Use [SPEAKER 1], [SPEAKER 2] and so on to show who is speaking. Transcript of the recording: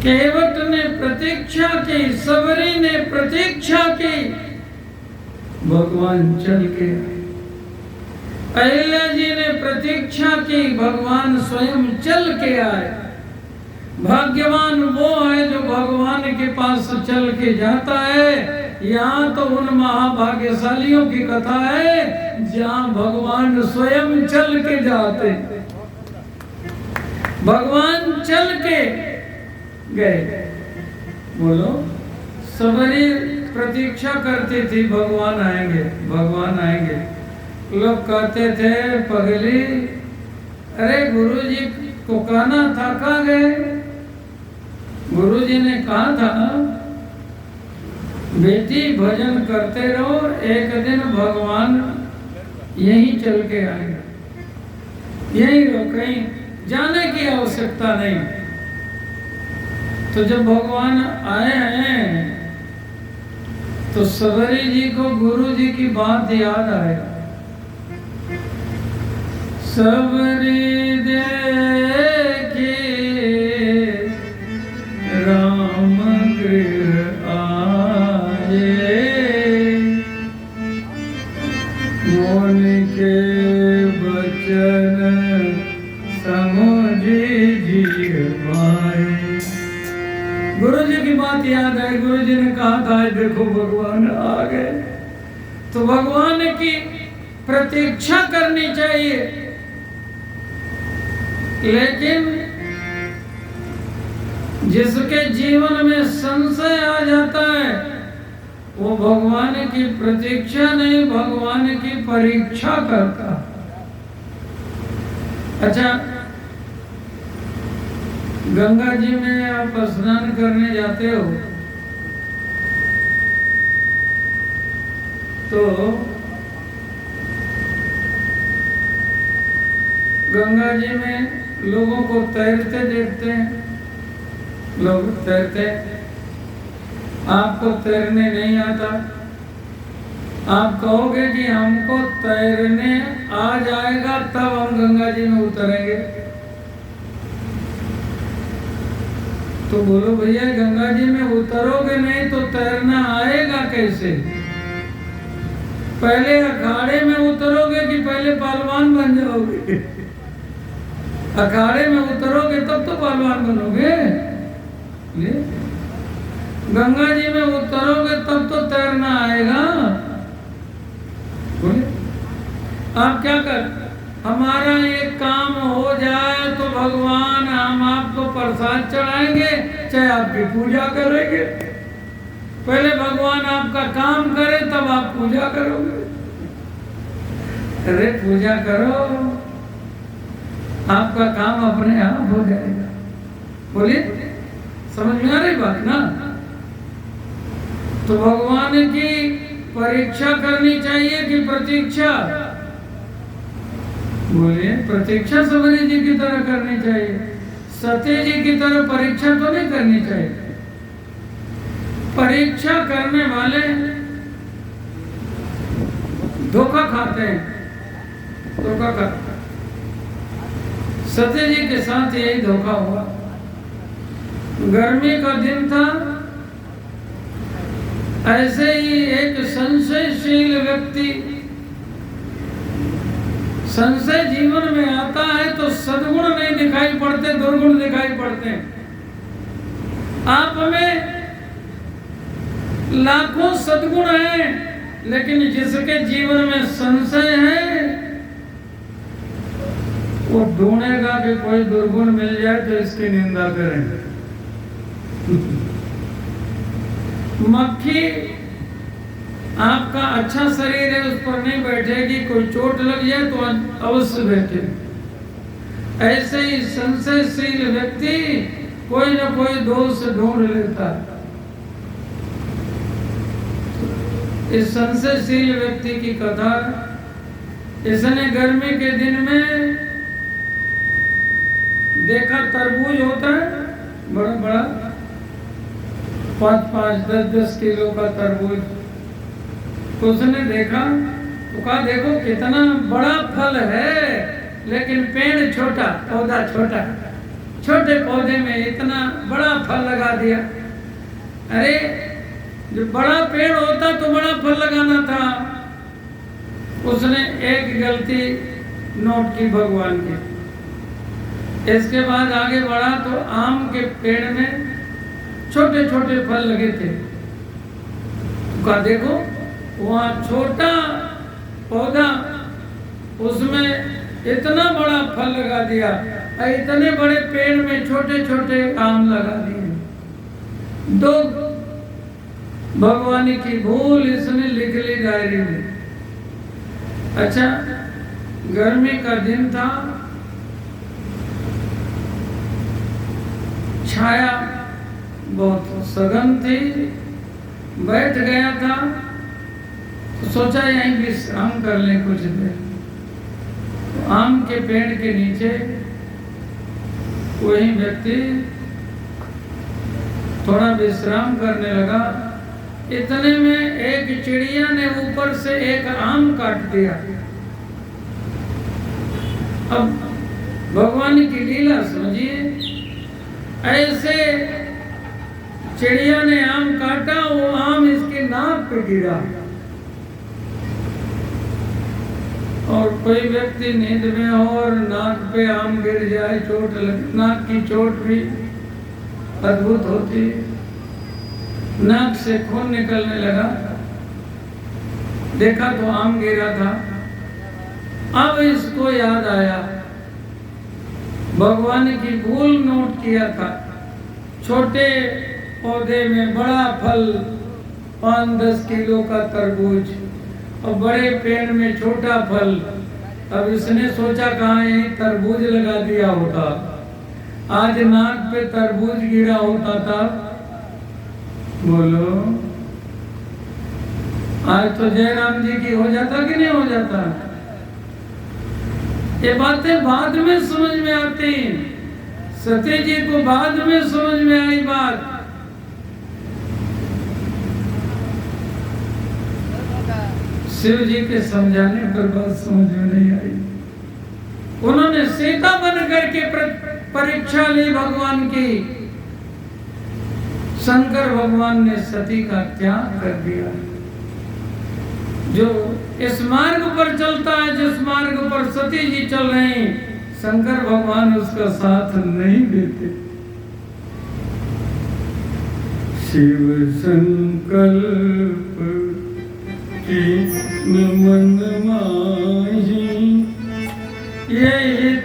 [SPEAKER 1] केवट ने प्रतीक्षा की, सबरी ने प्रतीक्षा की, भगवान चल के आए। अहिल्या जी ने प्रतीक्षा की, भगवान स्वयं चल के आए। भाग्यवान वो है जो भगवान के पास चल के जाता है। यहाँ तो उन महाभाग्यशालियों की कथा है जहाँ भगवान स्वयं चल के जाते। भगवान चल के गए। बोलो, सबरी प्रतीक्षा करती थी भगवान आएंगे, भगवान आएंगे। लोग कहते थे पगली, अरे गुरुजी को कहना था, कहाँ गए? गुरुजी ने कहा था बेटी भजन करते रहो, एक दिन भगवान यहीं चल के आएगा, यहीं रहो, कहीं जाने की आवश्यकता नहीं। तो जब भगवान आए हैं तो सबरी जी को गुरु जी की बात याद आया। सबरी देखी राम गृह आए, मोन के बचन समझी जी पाए। गुरु जी की बात याद है। गुरु जी ने कहा था देखो भगवान आ गए। तो भगवान की प्रतीक्षा करनी चाहिए, लेकिन जिसके जीवन में संशय आ जाता है वो भगवान की प्रतीक्षा नहीं, भगवान की परीक्षा करता। अच्छा, गंगा जी में आप स्नान करने जाते हो तो गंगा जी में लोगों को तैरते देखते हैं, लोग तैरते। आपको तैरने नहीं आता, आप कहोगे कि हमको तैरने आ जाएगा तब हम गंगा जी में उतरेंगे। तो बोलो भैया गंगा जी में उतरोगे नहीं तो तैरना आएगा कैसे? पहले अखाड़े में उतरोगे कि पहले पहलवान बन जाओगे? अखाड़े में उतरोगे तब तो पहलवान बनोगे। गंगा जी में उतरोगे तब तो तैरना आएगा। बोले आप क्या कर, हमारा ये काम हो जाए तो भगवान हम आपको प्रसाद चढ़ाएंगे, चाहे आपकी पूजा करेंगे। पहले भगवान आपका काम करे तब आप पूजा करोगे। अरे पूजा करो, आपका काम अपने आप हो जाएगा। बोलिए, समझ में आ रही बात ना? तो भगवान की परीक्षा करनी चाहिए कि प्रतीक्षा? बोलिए, प्रतीक्षा सबरी जी की तरह करनी चाहिए, सती जी की तरह परीक्षा तो नहीं करनी चाहिए। परीक्षा करने वाले धोखा खाते हैं, धोखा खाते। सती जी के साथ यही धोखा हुआ। गर्मी का दिन था, ऐसे ही एक संशयशील व्यक्ति, संशय जीवन में आता है तो सद्गुण नहीं दिखाई पड़ते, दुर्गुण दिखाई पड़ते हैं। आप में लाखों सद्गुण हैं, लेकिन जिसके जीवन में संशय है वो ढूंढेगा कि कोई दुर्गुण मिल जाए तो इसकी निंदा करें। मक्खी आपका अच्छा शरीर है उस पर नहीं बैठेगी, कोई चोट लग जाए तो अवश्य बैठे। ऐसे ही संशयशील व्यक्ति कोई न कोई दोष ढूंढ लेता है। इस संशयशील व्यक्ति की कथा, इसने गर्मी के दिन में देखा तरबूज होता है बड़ा बड़ा, 5-5, 10-10 किलो का तरबूज। तो उसने देखा तो कहा देखो कितना बड़ा फल है, लेकिन पेड़ छोटा, पौधा छोटा, छोटे पौधे में इतना बड़ा फल लगा दिया। अरे जो बड़ा पेड़ होता तो बड़ा फल लगाना था। उसने एक गलती नोट की भगवान की। इसके बाद आगे बढ़ा तो आम के पेड़ में छोटे छोटे फल लगे थे। तो कहा देखो वहाँ छोटा पौधा, उसमें इतना बड़ा फल लगा दिया, और इतने बड़े पेड़ में छोटे छोटे आम लगा दिए। दो भगवान की भूल इसने लिख ली डायरी में। अच्छा, गर्मी का दिन था, छाया बहुत सघन थी, बैठ गया था तो सोचा यहीं विश्राम कर लें कुछ देर। तो आम के पेड़ के नीचे वही व्यक्ति थोड़ा विश्राम करने लगा। इतने में एक चिड़िया ने ऊपर से एक आम काट दिया। अब भगवान की लीला समझिए, ऐसे चिड़िया ने आम काटा, वो आम इसके नाक पे गिरा। और कोई व्यक्ति नींद में हो और नाक पे आम गिर जाए, चोट लगे। नाक की चोट भी अद्भुत होती है। नाक से खून निकलने लगा, देखा तो आम गिरा था। अब इसको याद आया, भगवान की भूल नोट किया था। छोटे पौधे में बड़ा फल, 5-10 किलो का तरबूज, और बड़े पेड़ में छोटा फल। अब इसने सोचा कहाँ यही तरबूज लगा दिया होता, आज नाक पे तरबूज गिरा होता था। बोलो, आज तो जयराम जी की हो जाता कि नहीं हो जाता? ये बातें बाद में समझ में आती। सती जी को बाद में समझ में आई बात। शिव जी के समझाने पर बात समझ में नहीं आई। उन्होंने सीता बन करके परीक्षा ली भगवान की। शंकर भगवान ने सती का त्याग कर दिया। जो इस मार्ग पर चलता है, जिस मार्ग पर सती जी चल रही, शंकर भगवान उसका साथ नहीं देते। शिव संकल्प की मन माही, यही